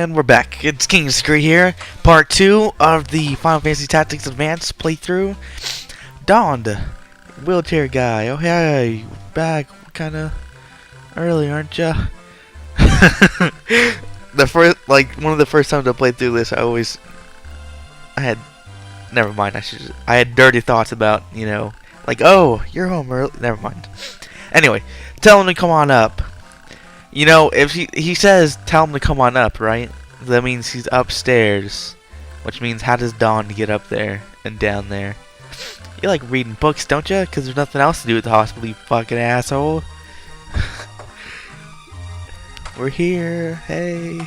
And we're back. It's KingsDecree here, part 2 of the Final Fantasy Tactics Advanced playthrough. Dawned, wheelchair guy. Oh hey, back kinda early, aren't ya? One of the first times I played through this, never mind. I had dirty thoughts about, oh, you're home early. Never mind. Anyway, tell him to come on up. If he says tell him to come on up, right? That means he's upstairs, which means how does Dawn get up there and down there? You like reading books, don't you? Because there's nothing else to do at the hospital, you fucking asshole. We're here. Hey.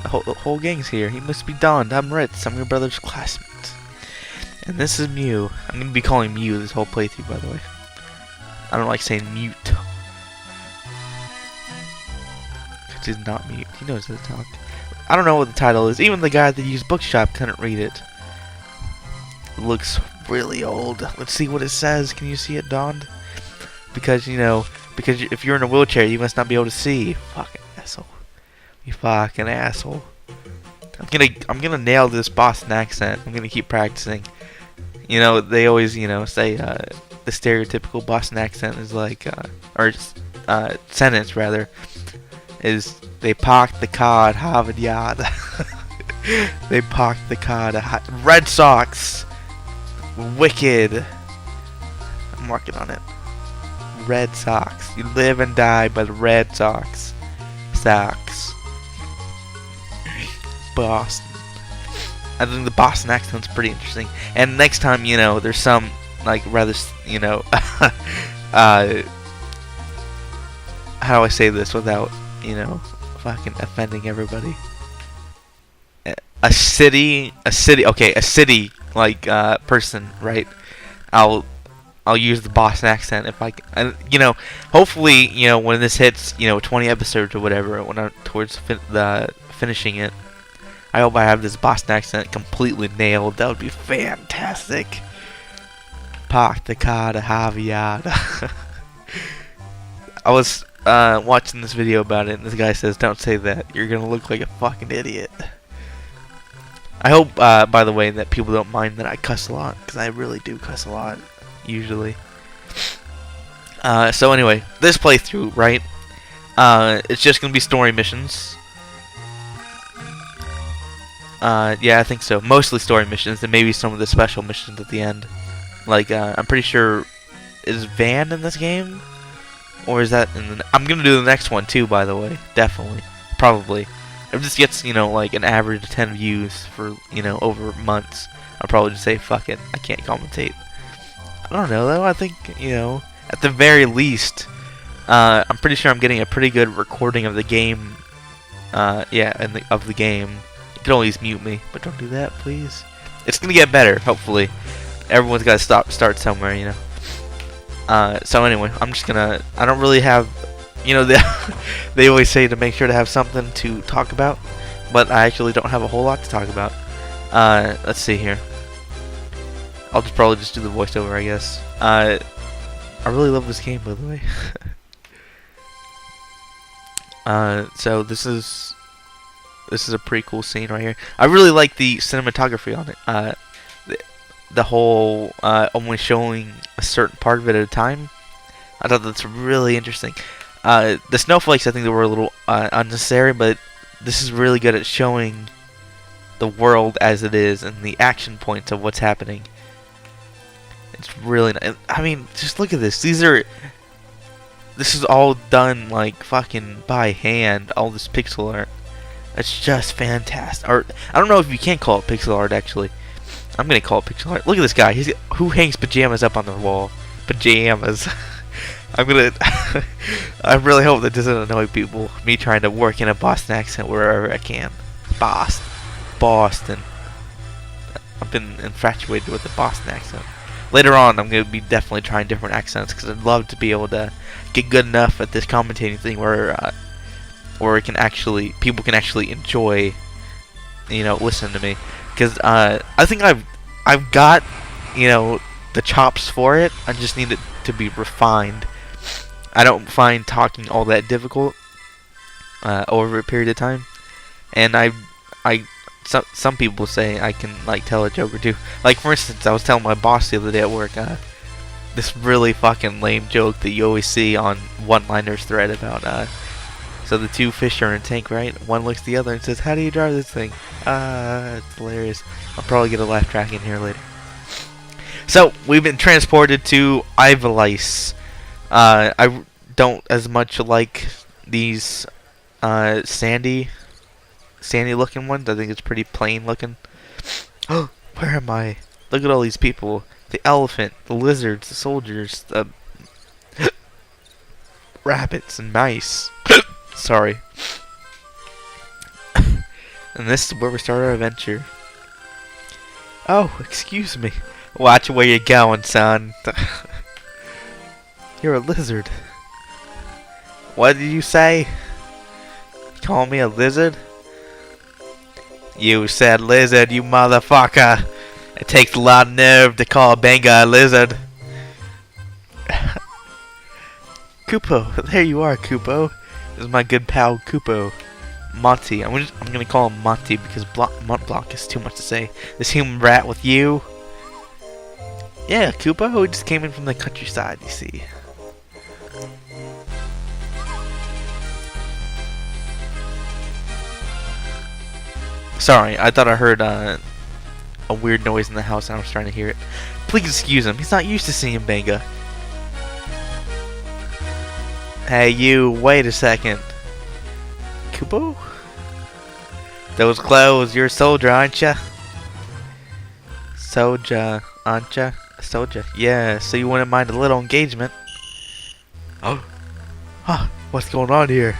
The whole gang's here. He must be Dawn. I'm Ritz. I'm your brother's classmate. And this is Mew. I'm going to be calling Mew this whole playthrough, by the way. I don't like saying mute. Because he's not mute. He knows how to talk. I don't know what the title is. Even the guy at the used bookshop couldn't read it. It looks really old. Let's see what it says. Can you see it, Dawn? Because, if you're in a wheelchair, you must not be able to see. Fucking asshole. You fucking asshole. I'm gonna nail this Boston accent. I'm gonna keep practicing. They always, say the stereotypical Boston accent is like, sentence rather, is they parked the car at Harvard Yard. They parked the car at Red Sox. Wicked. I'm working on it. Red Sox. You live and die by the Red Sox. Sox. Boston. I think the Boston accent's pretty interesting. And next time, there's some, how do I say this without, fucking offending everybody? A city, person, right? I'll use the Boston accent if I can. Hopefully, when this hits, 20 episodes or whatever, when I'm towards finishing it, I hope I have this Boston accent completely nailed. That would be fantastic. Park the car to Javier. I was watching this video about it, and this guy says, "Don't say that. You're gonna look like a fucking idiot." I hope, by the way, that people don't mind that I cuss a lot, because I really do cuss a lot, usually. So anyway, this playthrough, right? It's just gonna be story missions. Yeah, I think so. Mostly story missions, and maybe some of the special missions at the end. I'm pretty sure, is Van in this game? Or is that in I'm gonna do the next one too, by the way. Definitely. Probably. If this gets, an average of 10 views for, over months, I'll probably just say, fuck it, I can't commentate. I don't know, though. I think, at the very least, I'm pretty sure I'm getting a pretty good recording of the game. Of the game. You can always mute me, but don't do that, please. It's gonna get better, hopefully. Everyone's gotta start somewhere, So anyway, I'm just gonna. I don't really have, they always say to make sure to have something to talk about, but I actually don't have a whole lot to talk about. Let's see here. I'll probably just do the voiceover, I guess. I really love this game, by the way. So this is a pretty cool scene right here. I really like the cinematography on it. The whole only showing a certain part of it at a time. I thought that's really interesting. The snowflakes, I think they were a little unnecessary, but this is really good at showing the world as it is and the action points of what's happening. It's really nice. I mean, just look at this. This is all done fucking by hand. All this pixel art. It's just fantastic. Or I don't know if you can call it pixel art actually. I'm gonna call it pixel art. Look at this guy. Who hangs pajamas up on the wall? Pajamas. I really hope that doesn't annoy people. Me trying to work in a Boston accent wherever I can. Boston. I've been infatuated with the Boston accent. Later on, I'm gonna be definitely trying different accents because I'd love to be able to get good enough at this commentating thing where people can actually enjoy, listen to me. Because I think I've got, the chops for it. I just need it to be refined. I don't find talking all that difficult. over a period of time, and some people say I can like tell a joke or two. Like for instance, I was telling my boss the other day at work this really fucking lame joke that you always see on one-liners thread about so the two fish are in a tank, right? One looks at the other and says, "How do you drive this thing?" It's hilarious. I'll probably get a laugh track in here later. So we've been transported to Ivalice. I don't as much like these sandy looking ones. I think it's pretty plain looking. Oh, where am I? Look at all these people. The elephant, the lizards, the soldiers, the rabbits and mice. Sorry. And this is where we start our adventure. Oh, excuse me. Watch where you're going, son. You're a lizard. What did you say? Call me a lizard? You said lizard, you motherfucker. It takes a lot of nerve to call Benga a lizard. Kupo, there you are, Kupo. This is my good pal, Kupo. Monty, I'm gonna call him Monty because Montblanc is too much to say. This human rat with you. Yeah, Kupo, we just came in from the countryside, you see. Sorry, I thought I heard a weird noise in the house and I was trying to hear it. Please excuse him, he's not used to seeing Benga. Hey you, wait a second. Kupo? Those clothes, you're a soldier, aren't ya? Soldier, aren't ya? A soldier? Yeah, so you wouldn't mind a little engagement. Oh. Huh, what's going on here?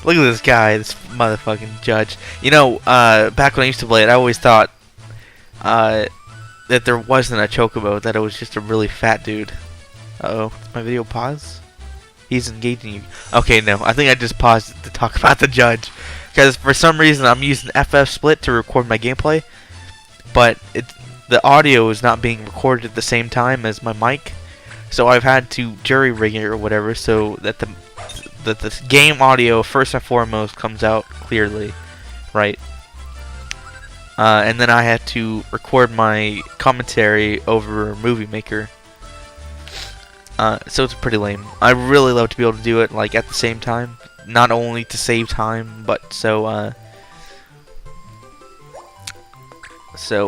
Look at this guy, this motherfucking judge. You know, back when I used to play it, I always thought that there wasn't a chocobo, that it was just a really fat dude. Uh-oh, did my video pause? He's engaging you. Okay, no, I think I just paused it to talk about the judge. Because for some reason I'm using FF Split to record my gameplay, but the audio is not being recorded at the same time as my mic. So I've had to jury rig it or whatever so that the game audio first and foremost comes out clearly, right? And then I had to record my commentary over Movie Maker. So it's pretty lame. I really love to be able to do it like at the same time, not only to save time, but so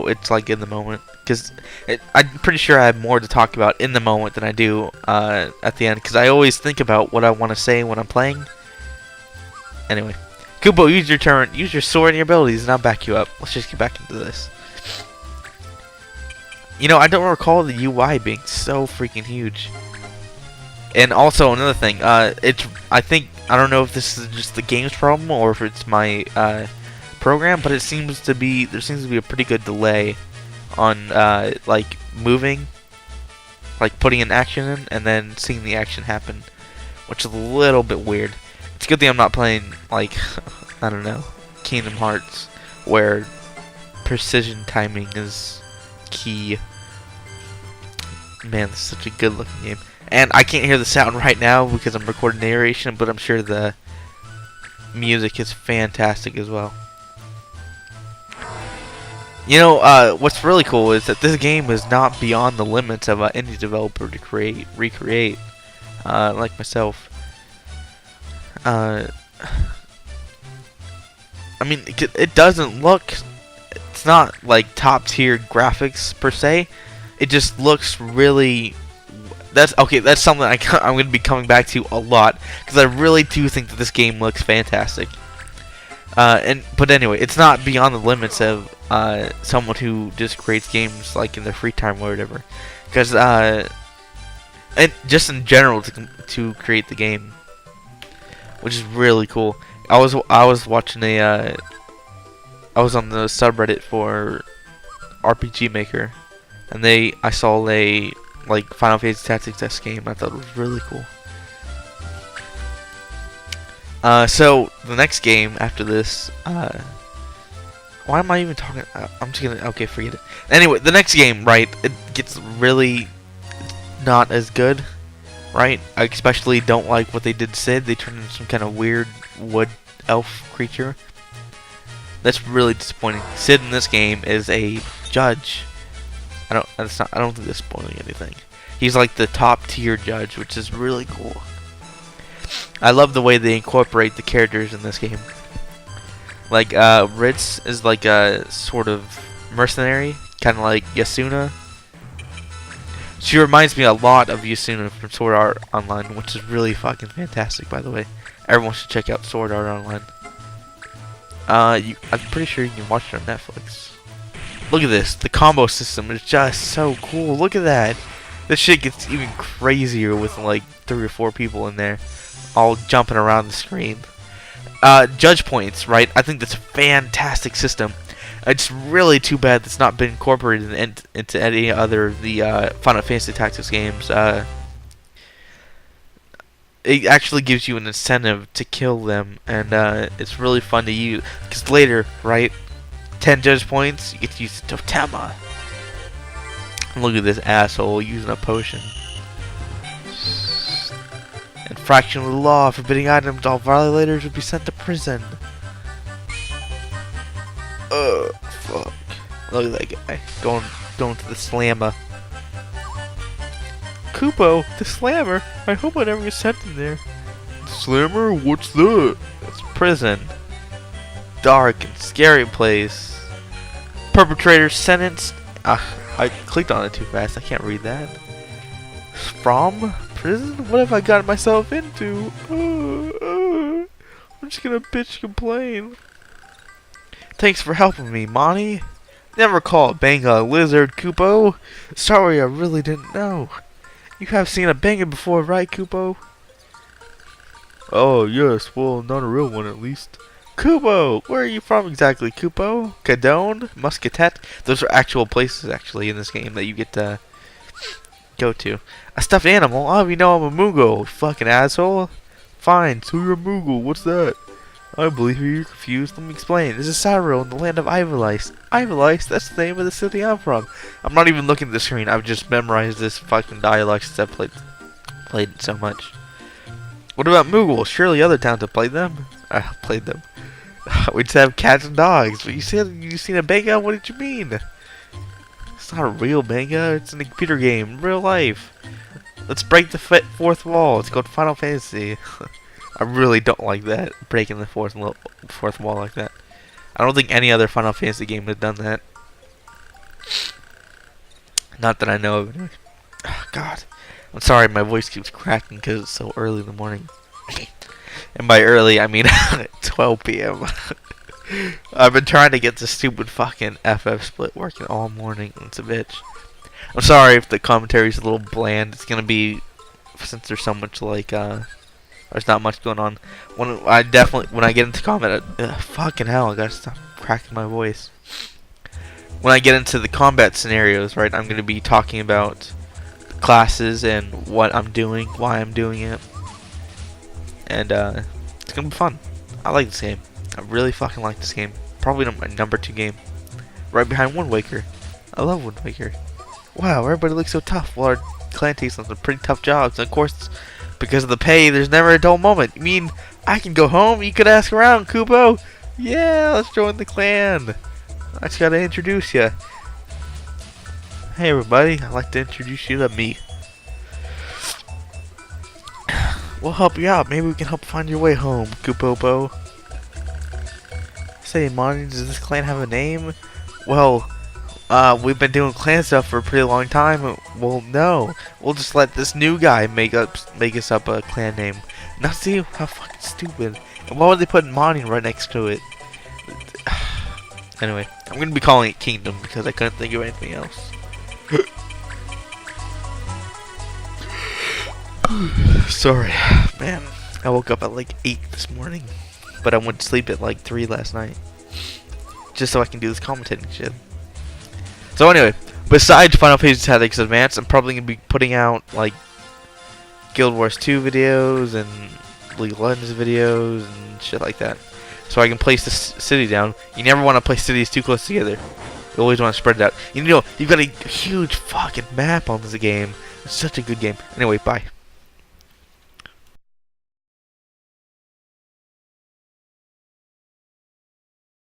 it's like in the moment. Because I'm pretty sure I have more to talk about in the moment than I do at the end. Because I always think about what I want to say when I'm playing. Anyway, Kupo, use your turn. Use your sword and your abilities, and I'll back you up. Let's just get back into this. You know, I don't recall the UI being so freaking huge. And also another thing, I don't know if this is just the game's problem or if it's my program, but there seems to be a pretty good delay on like moving, like putting an action in and then seeing the action happen, which is a little bit weird. It's a good thing I'm not playing like I don't know, Kingdom Hearts, where precision timing is key. Man, this is such a good looking game. And I can't hear the sound right now because I'm recording narration, but I'm sure the music is fantastic as well. You know, what's really cool is that this game is not beyond the limits of an indie developer to recreate, like myself. I mean, it doesn't look, it's not like top tier graphics per se. It just looks really. That's something I'm going to be coming back to a lot because I really do think that this game looks fantastic. But anyway, it's not beyond the limits of someone who just creates games like in their free time or whatever. Because and just in general to create the game, which is really cool. I was watching I was on the subreddit for RPG Maker, and I saw a like Final Fantasy Tactics S game. I thought it was really cool. So the next game after this, why am I even talking? I'm just gonna, okay, forget it. Anyway, the next game, right? It gets really not as good. right? I especially don't like what they did to Sid. They turned into some kind of weird wood elf creature. That's really disappointing. Sid in this game is a judge. I don't think that's spoiling anything. He's like the top tier judge, which is really cool. I love the way they incorporate the characters in this game. Like Ritz is like a sort of mercenary, kind of like Yasuna. She reminds me a lot of Yasuna from Sword Art Online, which is really fucking fantastic, by the way. Everyone should check out Sword Art Online. I'm pretty sure you can watch it on Netflix. Look at this. The combo system is just so cool. Look at that. This shit gets even crazier with like 3 or 4 people in there, all jumping around the screen. Judge points, right? I think that's a fantastic system. It's really too bad that's not been incorporated into any other of the Final Fantasy Tactics games. It actually gives you an incentive to kill them, and it's really fun to use. Because later, right, 10 judge points, you get to use the Totema. Look at this asshole using a potion. Infraction of the law, forbidding items, all violators would be sent to prison. Fuck. Look at that guy. Going to the slammer. Kupo, the slammer? I hope I never get sent in there. Slammer? What's that? It's prison. Dark and scary place. Perpetrator sentenced. I clicked on it too fast. I can't read that. From prison? What have I got myself into? I'm just gonna bitch complain. Thanks for helping me, Monty. Never call a Banga a lizard, Kupo. Sorry, I really didn't know. You have seen a Banga before, right, Kupo? Oh, yes. Well, not a real one, at least. Kupo! Where are you from exactly, Kupo? Cadone? Muscatet? Those are actual places, actually, in this game that you get to go to. A stuffed animal? Oh, you know I'm a Moogle, fucking asshole. Fine, so you're a Moogle. What's that? I believe you're confused. Let me explain. This is Cyro in the land of Ivalice. Ivalice? That's the name of the city I'm from. I'm not even looking at the screen. I've just memorized this fucking dialect since I've played it so much. What about Moogle? Surely other towns have played them? I played them. We just have cats and dogs. But you said you seen a Banga? What did you mean? It's not a real Banga. It's in a computer game. In real life. Let's break the fourth wall. It's called Final Fantasy. I really don't like that. Breaking the fourth wall like that. I don't think any other Final Fantasy game has done that. Not that I know of. Anyway. Oh, God. I'm sorry my voice keeps cracking because it's so early in the morning. And by early, I mean 12 p.m. I've been trying to get this stupid fucking FF split working all morning. It's a bitch. I'm sorry if the commentary's a little bland. It's gonna be, since there's so much like there's not much going on. When I get into combat, fucking hell, I gotta stop cracking my voice. When I get into the combat scenarios, right, I'm gonna be talking about classes and what I'm doing, why I'm doing it, and it's gonna be fun. I like this game. I really fucking like this game. Probably my number 2 game, right behind Wind Waker. I love Wind Waker. Wow, everybody looks so tough. Well, our clan takes on some pretty tough jobs. And of course, because of the pay, there's never a dull moment. You mean I can go home? You could ask around, Kupo. Yeah, let's join the clan. I just gotta introduce you. Hey, everybody. I'd like to introduce you to me. We'll help you out. Maybe we can help find your way home, Kupopo. Say, Monty, does this clan have a name? Well, we've been doing clan stuff for a pretty long time. Well, no. We'll just let this new guy make us up a clan name. Now see how fucking stupid. And why would they put Monty right next to it? Anyway, I'm gonna be calling it Kingdom because I couldn't think of anything else. Sorry, man. I woke up at like 8 this morning, but I went to sleep at like 3 last night, just so I can do this commentating shit. So anyway, besides Final Fantasy Tactics Advance, I'm probably gonna be putting out like Guild Wars 2 videos and League of Legends videos and shit like that, so I can place this city down. You never want to place cities too close together. You always want to spread it out. You know, you've got a huge fucking map on this game. It's such a good game. Anyway, bye.